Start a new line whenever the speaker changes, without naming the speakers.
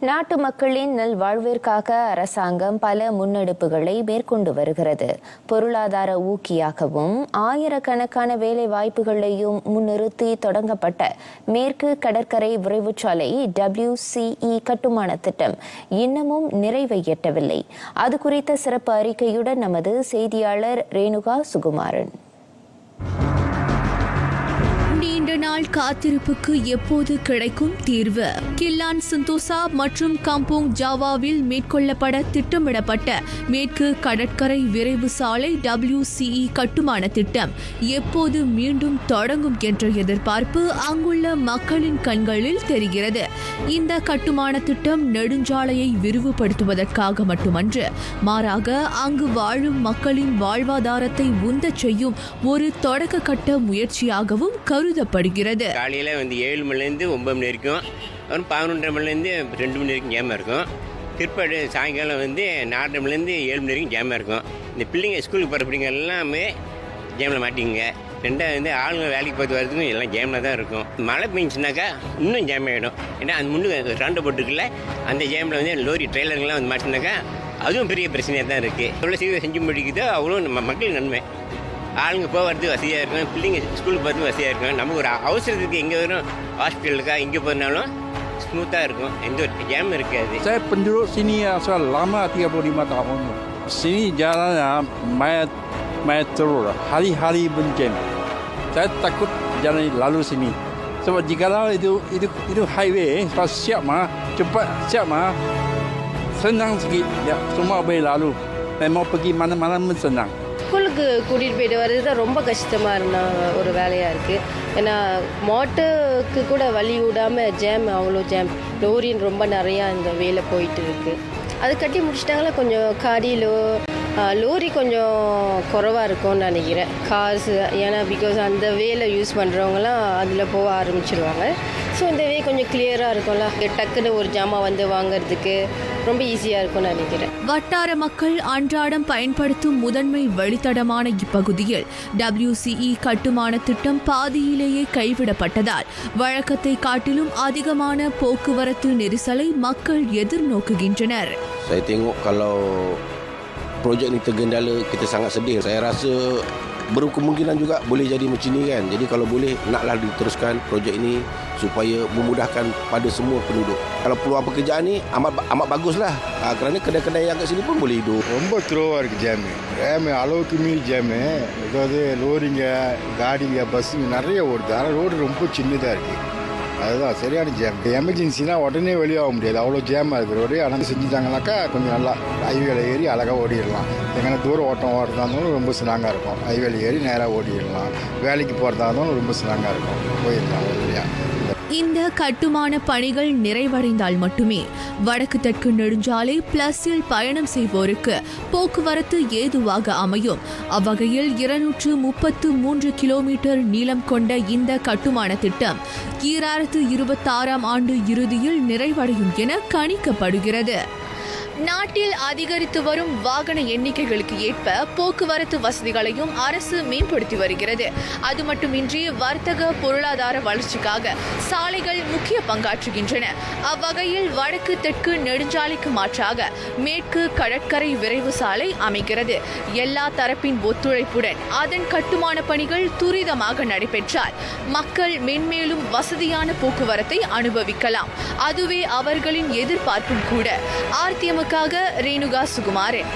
நாட்டு மக்களின் நல்வாழ்விற்காக அரசாங்கம் பல முன்னெடுப்புகளை மேற்கொண்டு வருகிறது. பொருளாதார ஊக்கியாகவும் ஆயிரக்கணக்கான வேலை வாய்ப்புகளையும் முன்னிறுத்தி தொடங்கப்பட்ட மேற்கு கடற்கரை விரைவுச்சாலை WCE கட்டுமான திட்டம் இன்னமும் நிறைவை எட்டவில்லை. அது குறித்த சிறப்பு அறிக்கையுடன் நமது செய்தியாளர் ரேணுகா சுகுமாரன்.
நீண்ட நாள் காத்திருப்புக்கு எப்போது கிடைக்கும் தீர்வு? கில்லான் சந்தோசா மற்றும் கம்போங் ஜாவாவில் மேற்கொள்ளப்பட திட்டமிடப்பட்ட மேற்கு கடற்கரை விரைவு சாலை WCE கட்டுமான திட்டம் எப்போது மீண்டும் தொடங்கும் என்ற எதிர்பார்ப்பு அங்குள்ள மக்களின் கண்களில் தெரிகிறது. இந்த கட்டுமான திட்டம் நெடுஞ்சாலையை விரிவுபடுத்துவதற்காக மட்டுமன்று, மாறாக அங்கு வாழும் மக்களின் வாழ்வாதாரத்தை உந்தச் செய்யும் ஒரு தொடக்க கட்ட முயற்சியாகவும் கருதப்படுகிறது.
காலையில் 7 மணிலேருந்து 9 மணி வரைக்கும், அப்புறம் 11:30 மணிலேருந்து 2 மணி வரைக்கும் ஜாமாக இருக்கும். பிற்பாடு சாயங்காலம் 4:30 மணிலேருந்து 7 மணி வரைக்கும் ஜாமாக இருக்கும். இந்த பிள்ளைங்க ஸ்கூலுக்கு போகிற பிள்ளைங்க எல்லாமே ஜாமில் மாட்டிங்க. ரெண்டாவது ஆளுங்க வேலைக்கு பார்த்து வரதுக்கும் எல்லாம் ஜாமில் தான் இருக்கும். மழை பெஞ்சுனாக்கா இன்னும் ஜாம் ஆகிடும். ஏன்னா அந்த முன்னு ரவுண்ட் போட்டுருக்குல்ல, அந்த ஜாமில் லோரி ட்ரெய்லருங்கெல்லாம் மாட்டினாக்கா அதுவும் பெரிய பிரச்சனையாக தான் இருக்குது. எவ்வளோ சீக்கிரம் செஞ்சு முடிக்குதோ அவ்வளோ நம்ம மக்களுக்கு நன்மை. ஆளுங்க போகிறதுக்கு வசதியாக இருக்கும், பிள்ளைங்க ஸ்கூலுக்கு போகிறதுக்கு வசதியாக இருக்கும். நமக்கு ஒரு அவசரத்துக்கு எங்கே வரும், ஹாஸ்பிட்டலுக்கா இங்கே போனாலும் ஸ்மூத்தாக இருக்கும், எந்த ஒரு ஜாம் இருக்காது.
Saya penduduk sini asal lama 35 tahun. Sini jalan metro hari-hari berjam. Saya takut jalan lalu sini. Sebab jikalau itu highway, pas siap mah cepat siap mah senang sikit. Ya, semua boleh lalu. Saya mau pergi mana-mana pun senang.
ஸ்கூலுக்கு கூட்டிகிட்டு போயிட்டு வர்றது தான் ரொம்ப கஷ்டமாக இருந்த ஒரு வேலையாக இருக்குது. ஏன்னா மோட்டருக்கு கூட வழி விடாமல் ஜாம், அவ்வளோ ஜாம், லோரின் ரொம்ப நிறையா இந்த வேலை போயிட்டு இருக்குது. அது கட்டி முடிச்சிட்டாங்களா கொஞ்சம் காடியிலோ லோரி கொஞ்சம் குறைவாக இருக்கும்னு நினைக்கிறேன். கார்ஸ், ஏன்னா பிகாஸ் அந்த வேலை யூஸ் பண்ணுறவங்களாம் அதில் போக ஆரம்பிச்சிருவாங்க. ஸோ இந்த வே கொஞ்சம் கிளியராக இருக்கும்ல, டக்குன்னு ஒரு ஜாமான் வாங்கிறதுக்கு ரொம்ப ஈஸியாக இருக்கும்னு நினைக்கிறேன்.
வட்டார மக்கள் அன்றாடம் பயன்படுத்தும் முதன்மை வழித்தடமான இப்பகுதியில் WCE கட்டுமான திட்டம் பாதியிலேயே கைவிடப்பட்டதால் வழக்கத்தை காட்டிலும் அதிகமான போக்குவரத்து நெரிசலை மக்கள் எதிர்நோக்குகின்றனர்.
Saya tengok kalau projek ni tergendala, kita sangat sedih. Saya rasa berkemungkinan juga boleh jadi macam ni kan. Jadi kalau boleh naklah diteruskan projek ini supaya memudahkan pada semua penduduk. Kalau peluang pekerjaan ni amat baguslah. Kerana kedai-kedai yang kat sini pun boleh hidup.
ரொம்ப த்ரோவாக இருக்குது jam அளவுக்கு மீறி jam. அதாவது லோரிங்க, காடிங்க, பஸ்ஸுங்க நிறைய ஓடுது. ஆனால் road ரொம்ப சின்னதாக இருக்குது. அதுதான் சரியான ஜாம். எமர்ஜென்சினா உடனே வெளியாக முடியாது, அவ்வளோ ஜாமாக இருக்குது ரோடு. ஆனால் செஞ்சுட்டாங்கனாக்கா கொஞ்சம் நல்லா ஹைவேல ஏறி அழகாக ஓடிடலாம். எங்கன்னா தூரம் ஓடுறதா இருந்தாலும் ரொம்ப ஸ்ட்ராங்காக இருக்கும். ஹைவேல ஏறி நேராக ஓடிடலாம். வேலைக்கு போகிறதா இருந்தாலும் ரொம்ப ஸ்ட்ராங்காக இருக்கும், போயிடலாம் இல்லையா.
இந்த கட்டுமான பணிகள் நிறைவடைந்தால் மட்டுமே வடக்கு தெற்கு நெடுஞ்சாலை பிளஸில் பயணம் செய்வோருக்கு போக்குவரத்து ஏதுவாக அமையும். அவ்வகையில் 233 கிலோமீட்டர் நீளம் கொண்ட இந்த கட்டுமான திட்டம் 2026ஆம் ஆண்டு இறுதியில் நிறைவடையும் என கணிக்கப்படுகிறது. நாட்டில் அதிகரித்து வரும் வாகன எண்ணிக்கைகளுக்கு ஏற்ப போக்குவரத்து வசதிகளையும் அரசு மேம்படுத்தி வருகிறது. அது மட்டுமின்றி வர்த்தக பொருளாதார வளர்ச்சிக்காக சாலைகள் முக்கிய பங்காற்றுகின்றன. அவ்வகையில் வடக்கு தெற்கு நெடுஞ்சாலைக்கு மாற்றாக மேற்கு கடற்கரை விரைவு சாலை அமைகிறது. எல்லா தரப்பின் ஒத்துழைப்புடன் அதன் கட்டுமான பணிகள் துரிதமாக நடைபெற்றால் மக்கள் மென்மேலும் வசதியான போக்குவரத்தை அனுபவிக்கலாம். அதுவே அவர்களின் எதிர்பார்ப்பும் கூட. RTM ரேணுகா சுகுமாரன்.